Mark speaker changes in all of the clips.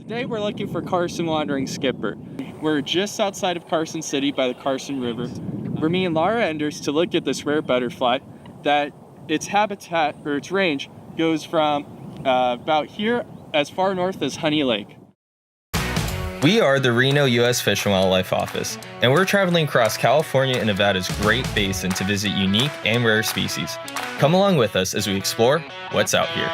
Speaker 1: Today we're looking for Carson Wandering Skipper. We're just outside of Carson City by the Carson River. We're meeting Laura Enders to look at this rare butterfly that its habitat or its range goes from about here as far north as Honey Lake.
Speaker 2: We are the Reno U.S. Fish and Wildlife Office, and we're traveling across California and Nevada's Great Basin to visit unique and rare species. Come along with us as we explore what's out here.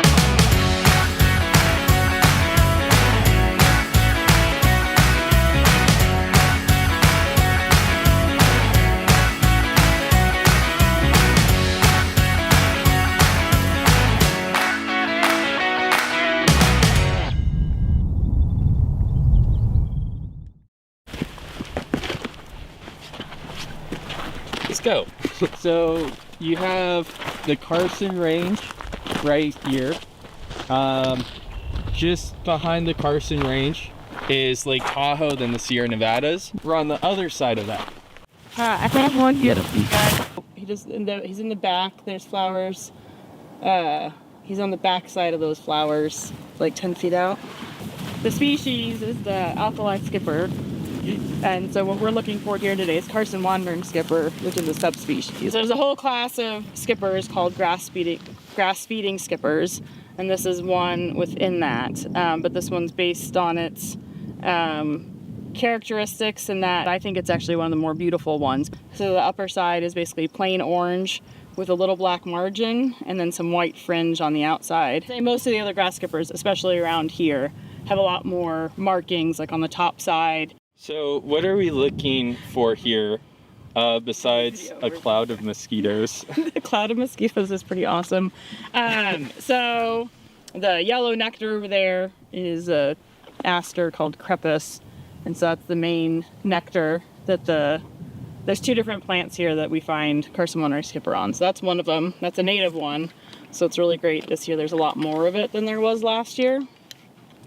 Speaker 1: Let's go. So you have the Carson Range right here. Just behind the Carson Range is Lake Tahoe, then the Sierra Nevadas. We're on the other side of that.
Speaker 3: I found one here. He's in the back. There's flowers. He's on the back side of those flowers, like 10 feet out. The species is the alkali skipper. And so what we're looking for here today is Carson Wandering Skipper, which is a subspecies. There's a whole class of skippers called grass-feeding skippers, and this is one within that. But this one's based on its characteristics, and that I think it's actually one of the more beautiful ones. So the upper side is basically plain orange with a little black margin and then some white fringe on the outside. Most of the other grass skippers, especially around here, have a lot more markings, like on the top side.
Speaker 1: So what are we looking for here besides a cloud of mosquitoes?
Speaker 3: The cloud of mosquitoes is pretty awesome. So the yellow nectar over there is a aster called crepus, and so that's the main nectar that there's two different plants here that we find Carson Wandering Skipper on. So that's one of them. That's a native one. So it's really great this year. There's a lot more of it than there was last year.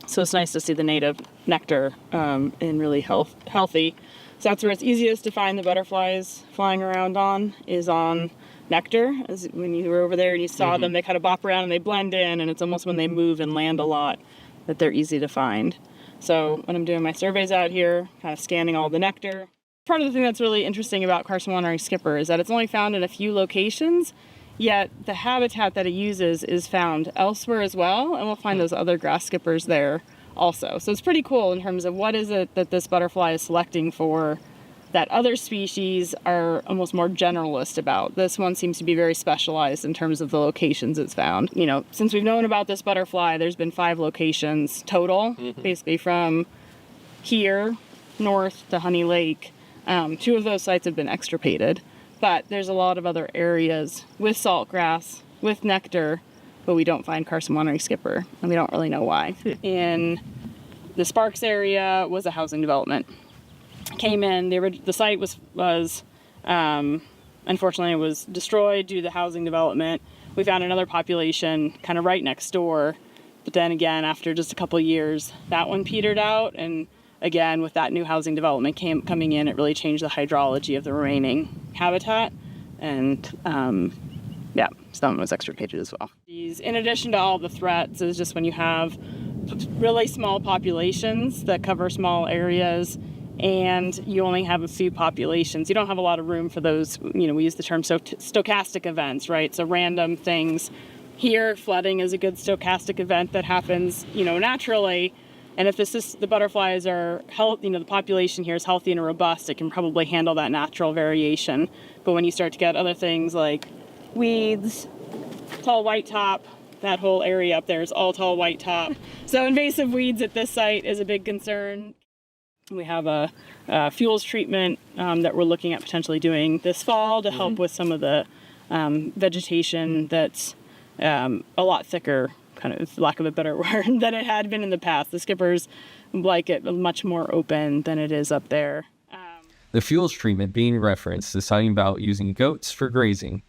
Speaker 3: So it's nice to see the native nectar and really healthy. So that's where it's easiest to find the butterflies flying around on, is on nectar. As when you were over there and you saw them, they kind of bop around and they blend in, and it's almost when they move and land a lot that they're easy to find. So when I'm doing my surveys out here, kind of scanning all the nectar. Part of the thing that's really interesting about Carson Wandering Skipper is that it's only found in a few locations, yet the habitat that it uses is found elsewhere as well, and we'll find those other grass skippers there also. So it's pretty cool in terms of what is it that this butterfly is selecting for that other species are almost more generalist about. This one seems to be very specialized in terms of the locations it's found. You know, since we've known about this butterfly, there's been 5 locations total, basically from here north to Honey Lake. 2 of those sites have been extirpated. But there's a lot of other areas with saltgrass, with nectar, but we don't find Carson Wandering Skipper, and we don't really know why. In the Sparks area was a housing development. Came in, the site was unfortunately it was destroyed due to the housing development. We found another population kind of right next door, but then again, after just a couple years, that one petered out, and again, with that new housing development coming in, it really changed the hydrology of the remaining habitat, and some was extirpated as well. In addition to all the threats, is just when you have really small populations that cover small areas, and you only have a few populations, you don't have a lot of room for those, we use the term stochastic events, right? So random things. Here, flooding is a good stochastic event that happens, naturally. And if the butterflies are healthy, the population here is healthy and robust, it can probably handle that natural variation. But when you start to get other things like weeds, tall whitetop, that whole area up there is all tall whitetop. So invasive weeds at this site is a big concern. We have a fuels treatment that we're looking at potentially doing this fall to help with some of the vegetation that's a lot thicker, kind of lack of a better word, than it had been in the past. The skippers like it much more open than it is up there.
Speaker 2: The fuels treatment being referenced is talking about using goats for grazing.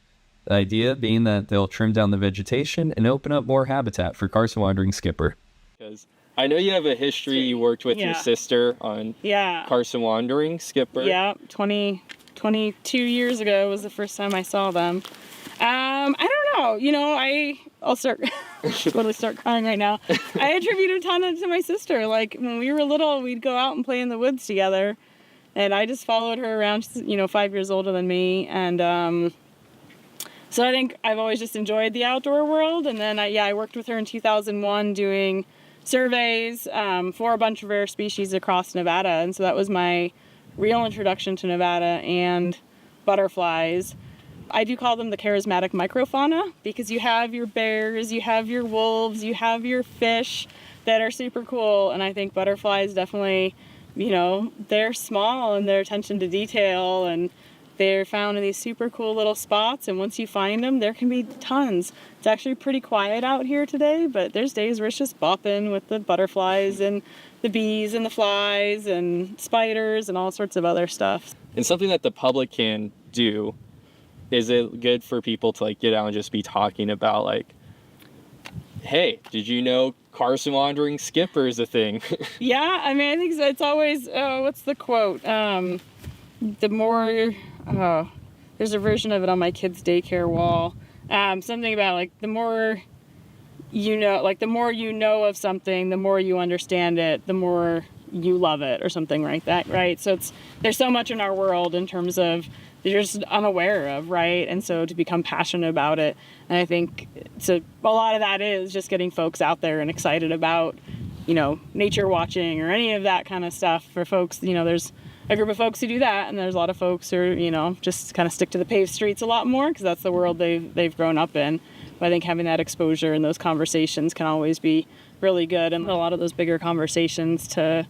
Speaker 2: The idea being that they'll trim down the vegetation and open up more habitat for Carson Wandering Skipper.
Speaker 1: Because I know you have a history. You worked with your sister on Carson Wandering Skipper.
Speaker 3: Yeah, 22 years ago was the first time I saw them. I don't know. Oh, I'll start, totally start crying right now. I attribute a ton to my sister. Like, when we were little, we'd go out and play in the woods together. And I just followed her around. She's, 5 years older than me. And so I think I've always just enjoyed the outdoor world. And then, I worked with her in 2001 doing surveys for a bunch of rare species across Nevada. And so that was my real introduction to Nevada and butterflies. I do call them the charismatic microfauna because you have your bears, you have your wolves, you have your fish that are super cool. And I think butterflies definitely, they're small and their attention to detail, and they're found in these super cool little spots. And once you find them, there can be tons. It's actually pretty quiet out here today, but there's days where it's just bopping with the butterflies and the bees and the flies and spiders and all sorts of other stuff.
Speaker 2: And something that the public can do, is it good for people to get out and just be talking about hey, did you know Carson wandering skipper is a thing?
Speaker 3: Yeah, I think it's always, what's the quote? The more, there's a version of it on my kids' daycare wall. Something about the more the more you know of something, the more you understand it, the more you love it, or something like that, right? So there's so much in our world in terms of you're just unaware of, right? And so to become passionate about it, and I think a lot of that is just getting folks out there and excited about, nature watching or any of that kind of stuff for folks. There's a group of folks who do that, and there's a lot of folks who just kind of stick to the paved streets a lot more because that's the world they've grown up in. But I think having that exposure and those conversations can always be really good, and a lot of those bigger conversations to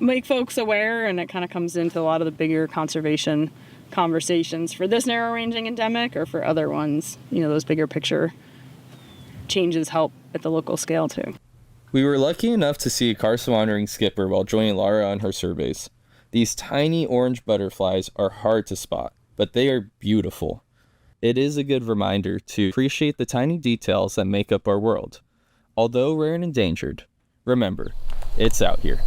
Speaker 3: make folks aware, and it kind of comes into a lot of the bigger conservation conversations for this narrow ranging endemic or for other ones. Those bigger picture changes help at the local scale too.
Speaker 2: We were lucky enough to see a Carson wandering skipper while joining Lara on her surveys. These tiny orange butterflies are hard to spot, but they are beautiful. It is a good reminder to appreciate the tiny details that make up our world. Although rare and endangered, remember, it's out here.